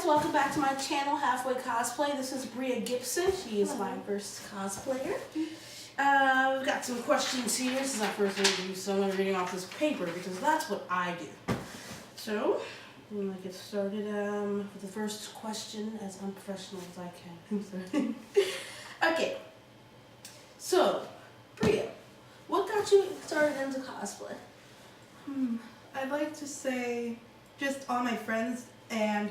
guys, welcome back to my channel, Halfway Cosplay. This is Bria Gibson. She is my first cosplayer. We've got some questions here. This is our first interview, so I'm going to be reading off this paper because that's what I do. So, I'm going to get started with the first question as unprofessional as I can. Okay, so, Bria, what got you started into cosplay? I'd like to say just all my friends, and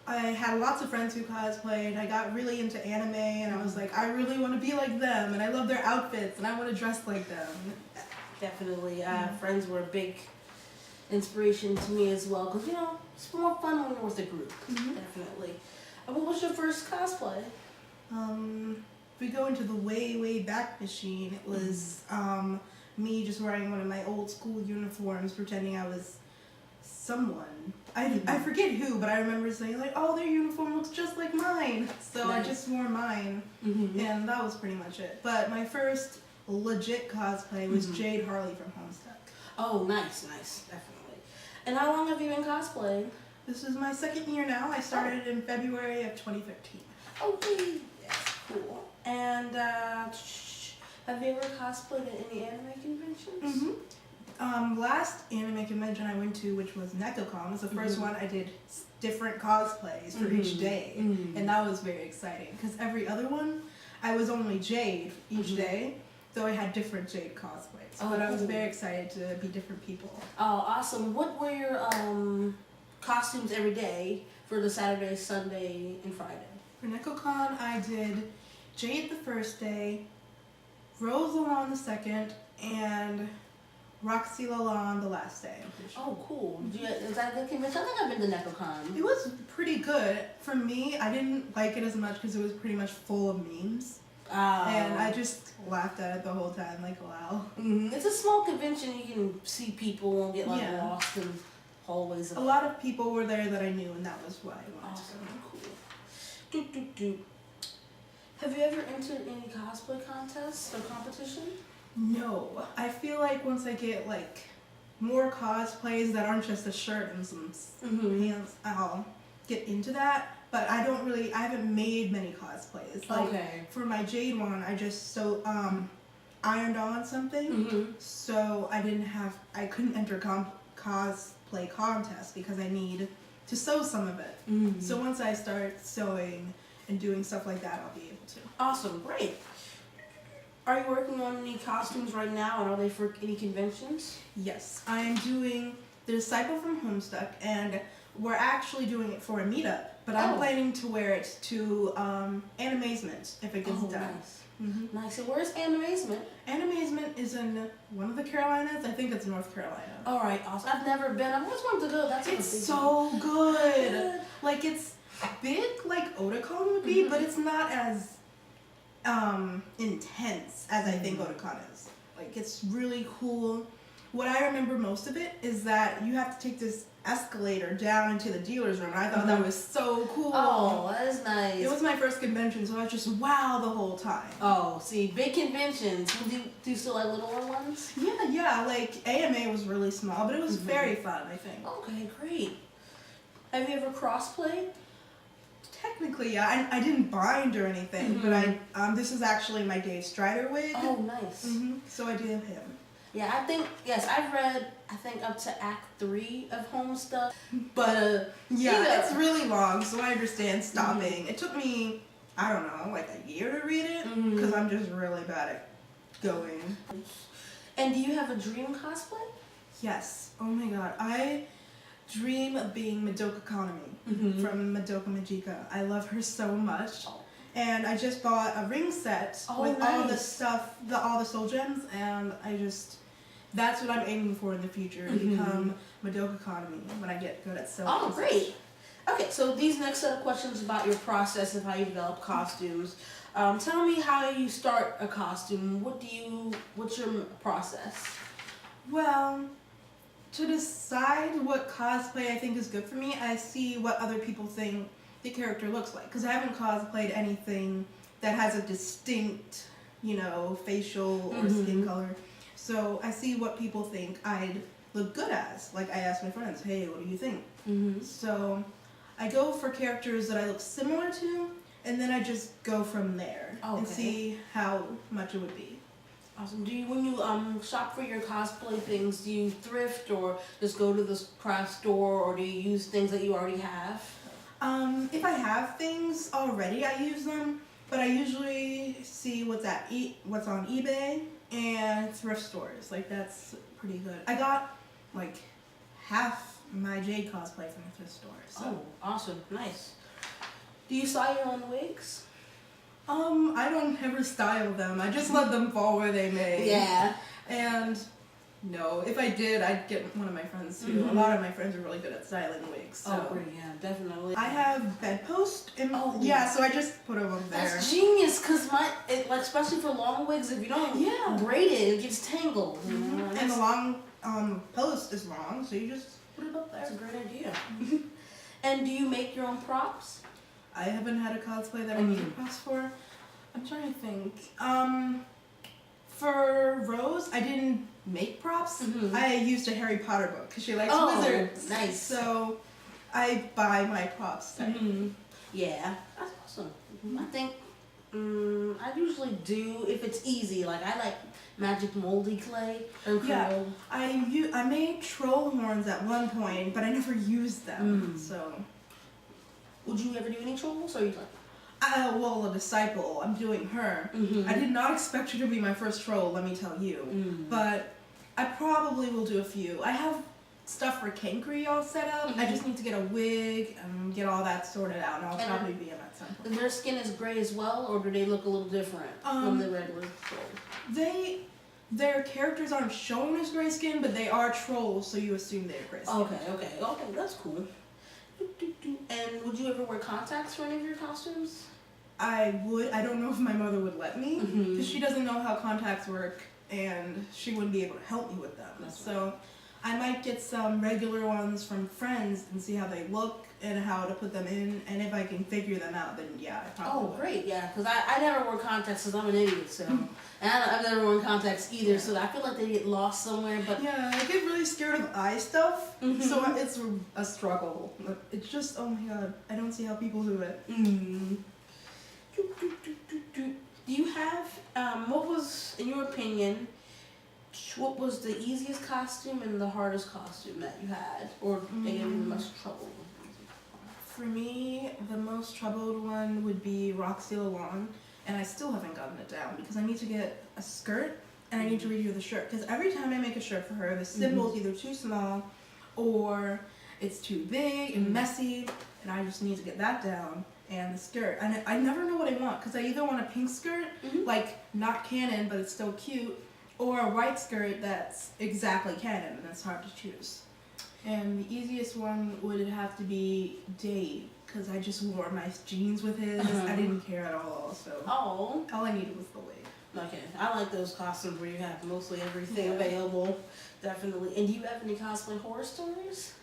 I had lots of friends who cosplayed. I got really into anime, and I was like, I really want to be like them, and I love their outfits, and I want to dress like them. Definitely. Friends were a big inspiration to me as well, because, you know, it's more fun when you're with a group. Definitely. What was your first cosplay? If we go into the way back machine, it was me just wearing one of my old school uniforms, pretending I was someone. I forget who, but I remember saying like, oh, their uniform looks just like mine. So nice. I just wore mine, and that was pretty much it. But my first legit cosplay was Jade Harley from Homestuck. Oh, nice, definitely. And how long have you been cosplaying? This is my second year now. I started in February of 2015. Okay, that's cool. And have you ever cosplayed at any anime conventions? Last anime convention I went to, which was NecoCon, was the first one. I did different cosplays for each day, and that was very exciting because every other one I was only Jade each day, so I had different Jade cosplays. But I was very excited to be different people. Oh, awesome! What were your costumes every day for the Saturday, Sunday, and Friday? For NecoCon, I did Jade the first day, Rose Lalonde the second, and Roxy Lalonde the last day. Oh, cool. Is that a good convention? I think I've been to NecoCon. It was pretty good. For me, I didn't like it as much because it was pretty much full of memes. And I just laughed at it the whole time, like, wow. It's a small convention. You can see people and get lost in hallways. A lot of people were there that I knew, and that was why I wanted to go. Cool. Have you ever entered any cosplay contests or competition? No. I feel like once I get like more cosplays that aren't just a shirt and some pants, I'll get into that. But I haven't made many cosplays. Like for my Jade one, I just ironed on something, so I couldn't enter cosplay contest because I need to sew some of it. So once I start sewing and doing stuff like that, I'll be able to. Awesome, great. Are you working on any costumes right now, and are they for any conventions? Yes, I am doing the Disciple from Homestuck, and we're actually doing it for a meetup, but I'm planning to wear it to Animazement if it gets done. Nice. Nice. So where's Animazement? Animazement is in one of the Carolinas. I think it's North Carolina. All right, awesome. I've never been. I've always wanted to go. It's so good. Like, it's big like Otakon would be, but it's not as intense as I think Otakon is. Like, it's really cool. What I remember most of it is that you have to take this escalator down into the dealer's room, and I thought that was so cool. Oh, that is nice. It was my first convention, so I was just wow the whole time. Oh, see, big conventions. Do you still like littler ones? Yeah, like AMA was really small, but it was very fun, I think. Okay, great. Have you ever crossplayed? Technically, yeah. I didn't bind or anything, but this is actually my Dave Strider wig. Oh, nice. So I did him. Yeah, I've read, up to Act 3 of Homestuck, but, it's really long, so I understand stopping. It took me, I don't know, like a year to read it, because I'm just really bad at going. And do you have a dream cosplay? Yes. Oh my god. I dream of being Madoka from Madoka Magica. I love her so much. And I just bought a ring set with all the stuff, all the soul gems, and that's what I'm aiming for in the future, to become Madoka when I get good at sewing. Oh, great. Okay, so these next set of questions about your process of how you develop costumes. Tell me how you start a costume. What's your process? Well, to decide what cosplay I think is good for me, I see what other people think the character looks like, because I haven't cosplayed anything that has a distinct, facial or skin color. So I see what people think I'd look good as. Like, I ask my friends, hey, what do you think? So I go for characters that I look similar to, and then I just go from there and see how much it would be. Awesome. Do you, when you shop for your cosplay things, do you thrift or just go to the craft store, or do you use things that you already have? If I have things already, I use them, but I usually see what's on eBay and thrift stores. Like, that's pretty good. I got like half my Jade cosplay from the thrift store. So. Oh, awesome. Nice. Do you style your own wigs? I don't ever style them. I just let them fall where they may. Yeah. And no, if I did, I'd get one of my friends too. A lot of my friends are really good at styling wigs. So. Oh, great, yeah, definitely. I have bedpost. So I just put them up there. That's genius, because like, especially for long wigs, if you don't braid it, it gets tangled. You know? And the long post is long, so you just put it up there. That's a great idea. And do you make your own props? I haven't had a cosplay that I needed props for. I'm trying to think. For Rose, I didn't make props. I used a Harry Potter book because she likes wizards. Nice. So I buy my props. Yeah, that's awesome. I think I usually do if it's easy. Like I like magic moldy clay. Yeah, I made troll horns at one point, but I never used them. So. Would you ever do any trolls, or you like? Well, a disciple. I'm doing her. I did not expect her to be my first troll, let me tell you. But I probably will do a few. I have stuff for Kankri all set up. I just need to get a wig and get all that sorted out, and I'll probably be in that some point. Their skin is gray as well, or do they look a little different from the regular trolls? Their characters aren't shown as gray skin, but they are trolls, so you assume they're gray skin. Okay, that's cool. And would you ever wear contacts for any of your costumes? I would. I don't know if my mother would let me, because she doesn't know how contacts work, and she wouldn't be able to help me with them. So I might get some regular ones from friends and see how they look and how to put them in, and if I can figure them out, then yeah, I probably would. Great, yeah, because I never wore contacts because I'm an idiot, so. And I've never worn contacts either, so I feel like they get lost somewhere, but. Yeah, I get really scared of eye stuff, so it's a struggle. It's just, oh my god, I don't see how people do it. Do you have, what was, in your opinion, what was the easiest costume and the hardest costume that you had? Or they gave you much trouble? For me, the most troubled one would be Roxy Lalonde, and I still haven't gotten it down because I need to get a skirt and I need to redo the shirt, because every time I make a shirt for her, the symbol's either too small or it's too big and messy, and I just need to get that down. And the skirt, and I never know what I want, because I either want a pink skirt, like not canon but it's still cute, or a white skirt that's exactly canon, and it's hard to choose. And the easiest one would have to be Dave, because I just wore my jeans with his. I didn't care at all, so all I needed was the wig. Okay, I like those costumes where you have mostly everything available, definitely. And do you have any cosplay horror stories?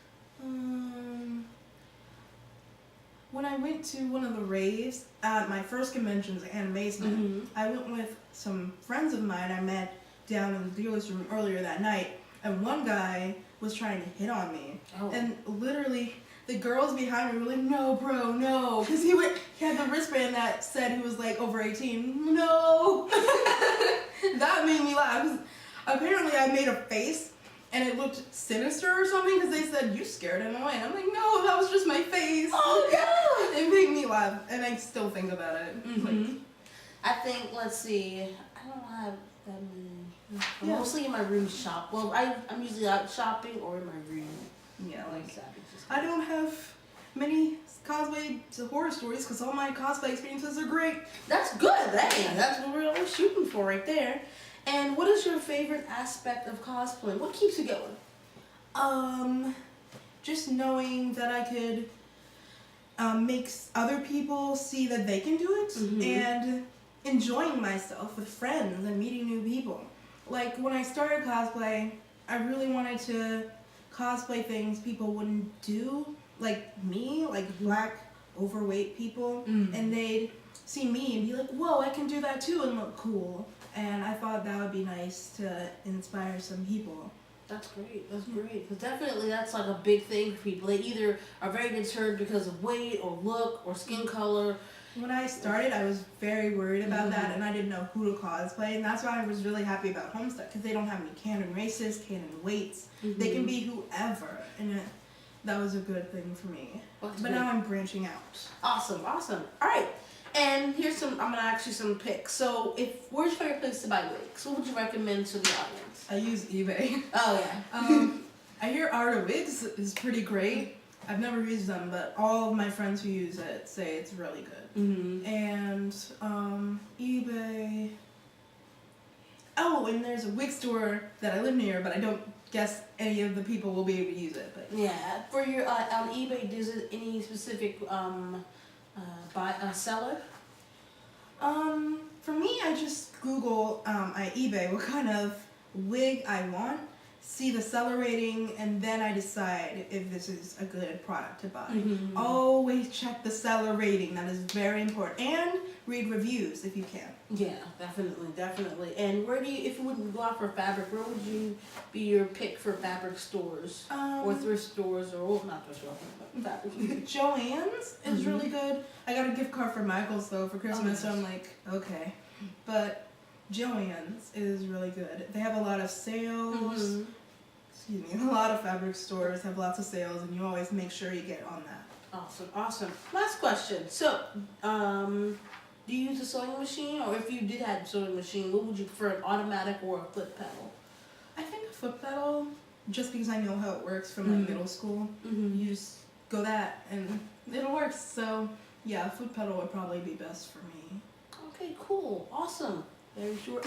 When I went to one of the raves at my first convention's Animazement, I went with some friends of mine I met down in the dealer's room earlier that night, and one guy was trying to hit on me. And literally, the girls behind me were like, "No, bro, no," because he had the wristband that said he was like over 18. No, that made me laugh. Apparently, I made a face. And it looked sinister or something, because they said, "You scared him away." And I'm like, "No, that was just my face." Oh, God! It made me laugh, and I still think about it. I think, let's see, I don't have that many. I'm mostly in my room shop. Well, I'm usually out shopping or in my room. Yeah, like, I don't have many cosplay horror stories, because all my cosplay experiences are great. That's good. That's what we're always shooting for right there. And what is your favorite aspect of cosplay? What keeps you going? Just knowing that I could make other people see that they can do it, and enjoying myself with friends and meeting new people. Like, when I started cosplay, I really wanted to cosplay things people wouldn't do, like me, like black, overweight people, and they'd see me and be like, "Whoa, I can do that too and look cool." And I thought that would be nice to inspire some people. That's great. That's great. Because definitely that's like a big thing for people. They either are very deterred because of weight or look or skin color. When I started, I was very worried about that, and I didn't know who to cosplay, and that's why I was really happy about Homestuck, because they don't have any canon races, canon weights. They can be whoever, and that was a good thing for me. But now I'm branching out. Awesome, awesome. All right, and here's some. I'm gonna ask you some picks. So, where's your favorite place to buy wigs? What would you recommend to the audience? I use eBay. Oh yeah. I hear Art of Wigs is pretty great. I've never used them, but all of my friends who use it say it's really good. And eBay. Oh, and there's a wig store that I live near, but I don't guess any of the people will be able to use it. But yeah, for your on eBay, is it any specific seller? For me, I just Google I eBay what kind of wig I want, see the seller rating, and then I decide if this is a good product to buy. Always check the seller rating. That is very important. And read reviews if you can. Yeah, definitely. And where do you, if you wouldn't go out for fabric, where would you be your pick for fabric stores? Or thrift stores, or well, not thrift stores, but fabric. Joann's is really good. I got a gift card for Michael's though for Christmas, so I'm like, okay. But Joann's is really good. They have a lot of sales. Excuse me. A lot of fabric stores have lots of sales, and you always make sure you get on that. Awesome. Last question. So, do you use a sewing machine, or if you did have a sewing machine, what would you prefer, an automatic or a foot pedal? I think a foot pedal, just because I know how it works from like middle school. You just go that, and it'll work. So, yeah, a foot pedal would probably be best for me. Okay, cool. Awesome. Very short.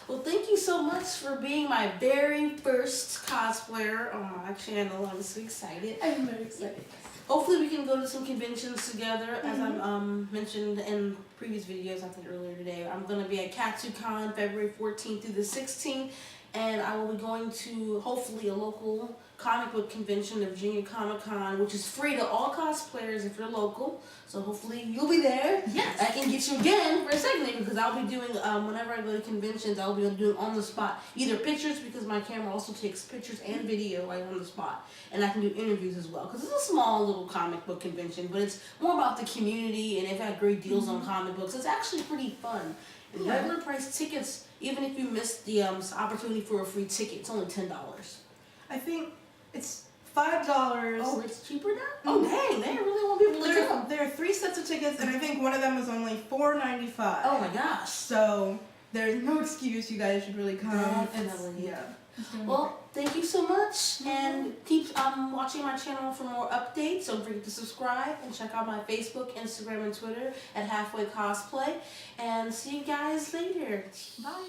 Well, thank you so much for being my very first cosplayer on my channel. I'm so excited. I'm very excited. Hopefully we can go to some conventions together. As I mentioned in previous videos, I think earlier today, I'm going to be at KatsuCon February 14th through the 16th. And I will be going to, hopefully, a local comic book convention, the Virginia Comic Con, which is free to all cosplayers if you're local. So hopefully you'll be there. Yes. I can get you again for a second, because I'll be doing, whenever I go to conventions, I'll be doing on the spot, either pictures, because my camera also takes pictures and video right on the spot. And I can do interviews as well, because it's a small little comic book convention, but it's more about the community, and they've had great deals on comic books. It's actually pretty fun. And regular price tickets, even if you missed the opportunity for a free ticket, it's only $10. I think it's $5. Oh, it's cheaper now? Oh, dang, they really want people to come. There are 3 sets of tickets, and I think one of them was only $4.95. Oh my gosh. So there's no excuse. You guys should really come. Definitely. Well, thank you so much, and keep watching my channel for more updates. Don't forget to subscribe and check out my Facebook, Instagram, and Twitter at Halfway Cosplay. And see you guys later. Bye.